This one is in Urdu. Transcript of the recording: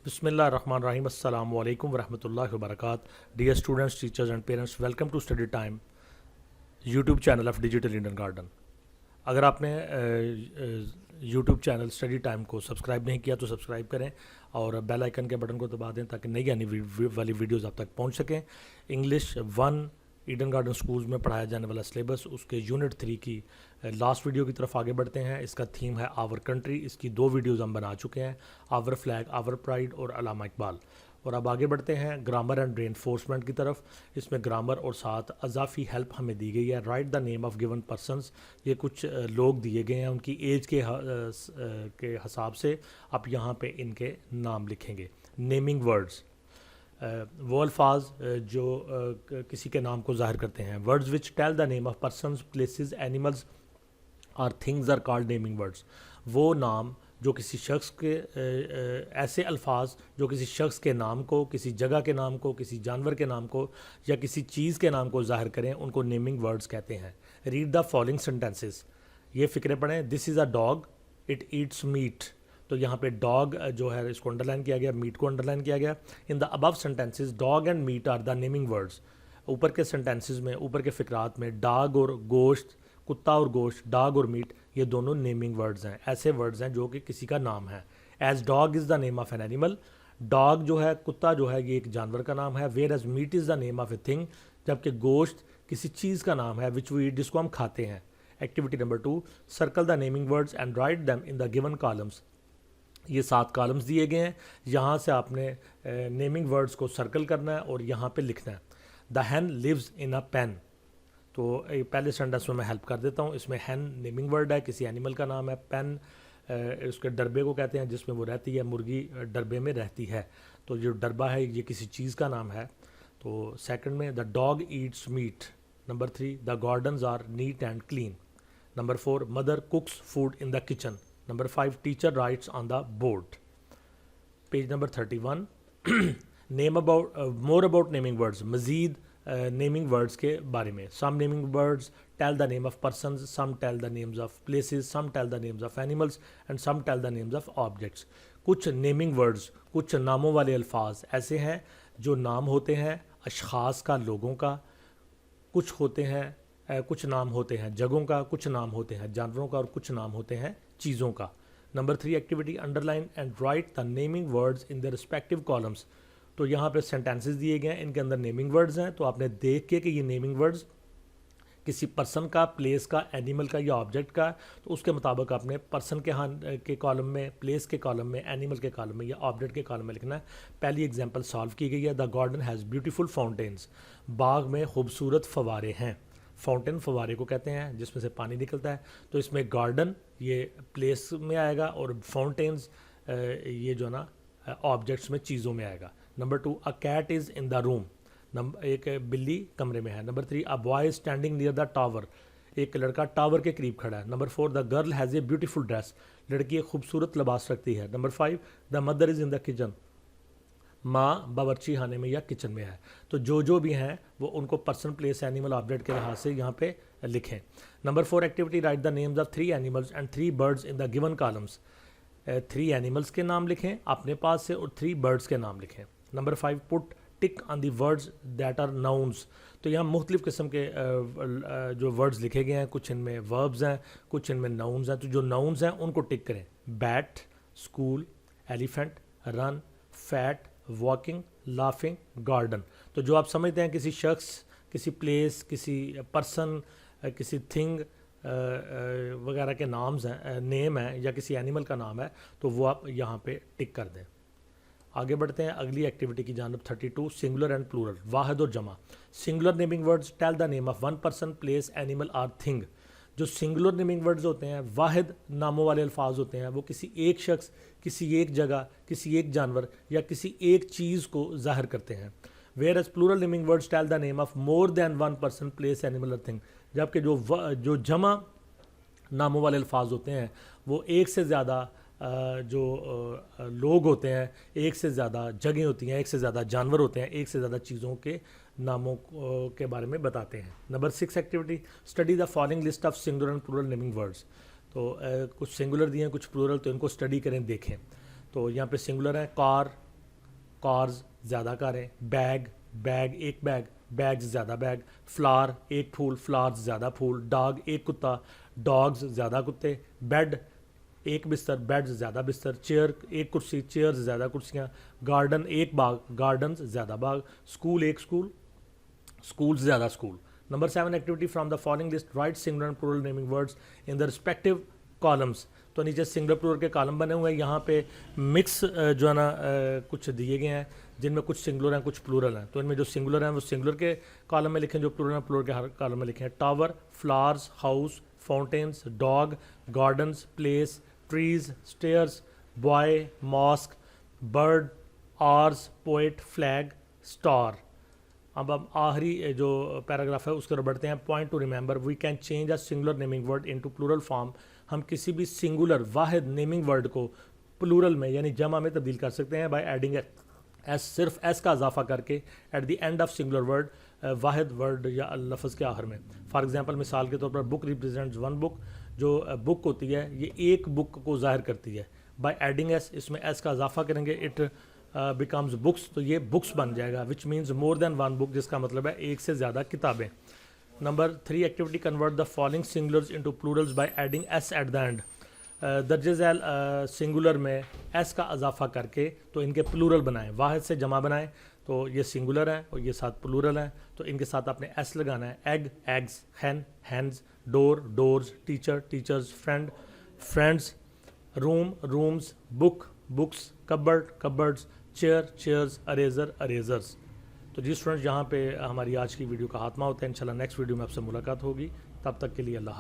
Bismillahirrahmanirrahim. Assalamu alaikum warahmatullahi wabarakatuh. Dear students, teachers and parents, welcome to Study Time, YouTube channel of Digital Indian Garden. اگر آپ نے یوٹیوب چینل اسٹڈی ٹائم کو سبسکرائب نہیں کیا تو سبسکرائب کریں اور بیل آئیکن کے بٹن کو دبا دیں تاکہ نئی آنے والی ویڈیوز آپ تک پہنچ سکیں. انگلش 1 ایڈن گارڈن سکولز میں پڑھایا جانے والا سلیبس اس کے یونٹ 3 کی لاسٹ ویڈیو کی طرف آگے بڑھتے ہیں. اس کا تھیم ہے آور کنٹری. اس کی 2 ویڈیوز ہم بنا چکے ہیں, آور فلیگ, آور پرائڈ اور علامہ اقبال. اور اب آگے بڑھتے ہیں گرامر اینڈ ری انفورسمنٹ کی طرف. اس میں گرامر اور ساتھ اضافی ہیلپ ہمیں دی گئی ہے. Right the name of given persons, یہ کچھ لوگ دیے گئے ہیں, ان کی ایج کے حساب سے آپ یہاں پہ ان کے نام لکھیں گے. نیمنگ ورڈز, وہ الفاظ جو کسی کے نام کو ظاہر کرتے ہیں. Words which tell the name of persons, places, animals اور things are called naming words. وہ نام جو کسی شخص کے ایسے الفاظ جو کسی شخص کے نام کو, کسی جگہ کے نام کو, کسی جانور کے نام کو یا کسی چیز کے نام کو ظاہر کریں, ان کو نیمنگ ورڈز کہتے ہیں. ریڈ دا فالوئنگ سینٹینسز, یہ فقرے پڑھیں. This is a dog, it eats meat. تو یہاں پہ ڈاگ جو ہے اس کو انڈرلائن کیا گیا, میٹ کو انڈرلائن کیا گیا. In the above sentences dog and meat are the naming words. اوپر کے سینٹینسز میں, اوپر کے فقرات میں ڈاگ اور گوشت, کتا اور گوشت, ڈاگ اور میٹ, یہ دونوں نیمنگ ورڈز ہیں, ایسے ورڈز ہیں جو کہ کسی کا نام ہے. As dog is the name of an animal, dog جو ہے, کتا جو ہے, یہ ایک جانور کا نام ہے. Whereas meat is the name of a thing, جبکہ گوشت کسی چیز کا نام ہے وچ وی ایٹ, جس کو ہم کھاتے ہیں. Activity number 2, circle the naming words and write them in the given columns. یہ 7 کالمس دیے گئے ہیں, یہاں سے آپ نے نیمنگ ورڈز کو سرکل کرنا ہے اور یہاں پہ لکھنا ہے. دا ہین لیوز ان اے پین. تو پہلے سینٹینس میں ہیلپ کر دیتا ہوں. اس میں ہین نیمنگ ورڈ ہے, کسی اینیمل کا نام ہے. پین اس کے ڈربے کو کہتے ہیں جس میں وہ رہتی ہے, مرغی ڈربے میں رہتی ہے. تو جو ڈربا ہے یہ کسی چیز کا نام ہے. تو سیکنڈ میں the dog eats meat. Number 3, the gardens are neat and clean. Number 4, mother cooks food in the kitchen. Number 5, teacher writes on the board. Page number 31, name about more about naming words, مزید نیمنگ ورڈز کے بارے میں. Some naming words tell the name of persons, some tell the names of places, some tell the names of animals and some tell the names of objects. کچھ نیمنگ ورڈز, کچھ ناموں والے الفاظ ایسے ہیں جو نام ہوتے ہیں اشخاص کا, لوگوں کا. کچھ ہوتے ہیں کچھ نام ہوتے ہیں جگہوں کا, کچھ نام ہوتے ہیں جانوروں کا, اور کچھ نام ہوتے ہیں چیزوں کا. Number 3 activity, underline and write the naming words in the respective columns. تو یہاں پہ سینٹینسز دیے گئے ہیں, ان کے اندر نیمنگ ورڈز ہیں. تو آپ نے دیکھ کے کہ یہ نیمنگ ورڈز کسی پرسن کا, پلیس کا, اینیمل کا یا آبجیکٹ کا, تو اس کے مطابق آپ نے پرسن کے کالم میں, پلیس کے کالم میں, اینیمل کے کالم میں یا آبجیکٹ کے کالم میں لکھنا ہے. پہلی ایگزامپل سالو کی گئی ہے. The garden has beautiful fountains. باغ میں خوبصورت فوارے ہیں. فاؤنٹین فوارے کو کہتے ہیں جس میں سے پانی نکلتا ہے. تو اس میں گارڈن یہ پلیس میں آئے گا اور فاؤنٹینز یہ جو نا آبجیکٹس میں, چیزوں میں آئے گا. نمبر 2, اے کیٹ از ان دا روم. ایک بلی کمرے میں ہے. Number 3, a boy is standing near the tower. ایک لڑکا ٹاور کے قریب کھڑا ہے. Number 4, the girl has a beautiful dress. لڑکی ایک خوبصورت لباس رکھتی ہے. Number 5, the mother is in the kitchen. ماں باورچی خانے میں یا کچن میں ہے. تو جو بھی ہیں وہ ان کو پرسن, پلیس, اینیمل, آبجیکٹ کے لحاظ سے یہاں پہ لکھیں. Number 4 activity, right the names of 3 animals and 3 birds in the given columns. 3 animals کے نام لکھیں اپنے پاس سے اور 3 برڈز کے نام لکھیں. Number 5, put tick on the words that are nouns. تو یہاں مختلف قسم کے جو ورڈز لکھے گئے ہیں, کچھ ان میں وربز ہیں, کچھ ان میں ناؤنز ہیں. تو جو ناؤنز ہیں ان کو ٹک کریں. بیٹ, اسکول, ایلیفینٹ, رن, فیٹ, واکنگ, لافنگ, گارڈن. تو جو آپ سمجھتے ہیں کسی شخص, کسی پلیس, کسی پرسن, کسی تھنگ وغیرہ کے نامز ہیں, نیم ہیں, یا کسی اینیمل کا نام ہے, تو وہ آپ یہاں پہ ٹک کر دیں. آگے بڑھتے ہیں اگلی ایکٹیویٹی کی جانب. 32 سنگولر اینڈ پلورل, واحد اور جمع. Singular naming words tell the name of 1 person, place, animal اور تھنگ. جو سنگولر نیمنگ ورڈز ہوتے ہیں, واحد ناموں والے الفاظ ہوتے ہیں, وہ کسی ایک شخص, کسی ایک جگہ, کسی ایک جانور یا کسی ایک چیز کو ظاہر کرتے ہیں. Whereas plural naming words tell the name of more than 1 person, place, animal اور تھنگ. جبکہ جو جمع ناموں والے الفاظ ہوتے ہیں وہ ایک سے زیادہ جو لوگ ہوتے ہیں, ایک سے زیادہ جگہیں ہوتی ہیں, ایک سے زیادہ جانور ہوتے ہیں, ایک سے زیادہ چیزوں کے ناموں کے بارے میں بتاتے ہیں. Number 6 activity, study the following list of singular and plural naming words. تو کچھ سنگولر دیے ہیں, کچھ پلورل, تو ان کو اسٹڈی کریں, دیکھیں. تو یہاں پہ سنگولر ہیں کار, کارز زیادہ کاریں, بیگ بیگ ایک بیگ, بیگز زیادہ بیگ, فلاور ایک پھول, فلاورز زیادہ پھول, ڈاگ ایک کتا, ڈاگز زیادہ کتے, بیڈ ایک بستر, بیڈز زیادہ بستر, چیئر ایک کرسی, چیئرز زیادہ کرسیاں, گارڈن ایک باغ, گارڈنز زیادہ باغ, اسکول ایک اسکول, اسکولز زیادہ school. Number 7 activity from the following list, write singular and plural naming words in the respective columns. تو نیچے سنگولر پلورل کے کالم بنے ہوئے ہیں, یہاں پہ مکس جو ہے نا کچھ دیے گئے ہیں جن میں کچھ سنگولر ہیں کچھ پلورل ہیں. تو ان میں جو سنگولر ہیں وہ سنگولر کے کالم میں لکھیں, جو پلورل ہیں پلورل کے ہر کالم میں لکھیں. Tower, flowers, house, fountains, dog, gardens, place, trees, stairs, boy, mask, bird, oars, poet, flag, star. اب ہم آخری جو پیراگراف ہے اس کی طرف بڑھتے ہیں. Point to remember, we can change a singular naming word into plural form. ہم کسی بھی سنگولر واحد نیمنگ ورڈ کو پلورل میں یعنی جمع میں تبدیل کر سکتے ہیں بائی ایڈنگ ایس, صرف ایس کا اضافہ کر کے at the end of singular word, واحد ورڈ یا لفظ کے آخر میں. فار ایگزامپل مثال کے طور پر بک ریپرزینٹس ون بک, جو بک ہوتی ہے یہ ایک بک کو ظاہر کرتی ہے. بائی ایڈنگ ایس, اس میں ایس کا اضافہ کریں گے, اٹ بیکمز بکس, تو یہ بکس بن جائے گا, which means more then one book, جس کا مطلب ہے ایک سے زیادہ کتابیں. Number 3 activity, convert the following singulars into plurals by adding S at the end. درج ذیل سنگولر میں ایس کا اضافہ کر کے تو ان کے پلورل بنائیں, واحد سے جمع بنائیں. تو یہ سنگولر ہیں اور یہ ساتھ پلورل ہیں, تو ان کے ساتھ آپ نے ایس لگانا ہے. Egg, eggs, hen, hens, door, doors, teacher, teachers, friend, friends, room, rooms, book, books, cupboard, cupboards, chair, chairs, eraser, erasers. تو جی اسٹوڈنٹس, یہاں پہ ہماری آج کی ویڈیو کا خاتمہ ہوتا ہے. انشاءاللہ نیکسٹ ویڈیو میں آپ سے ملاقات ہوگی. تب تک کے لیے اللہ حافظ.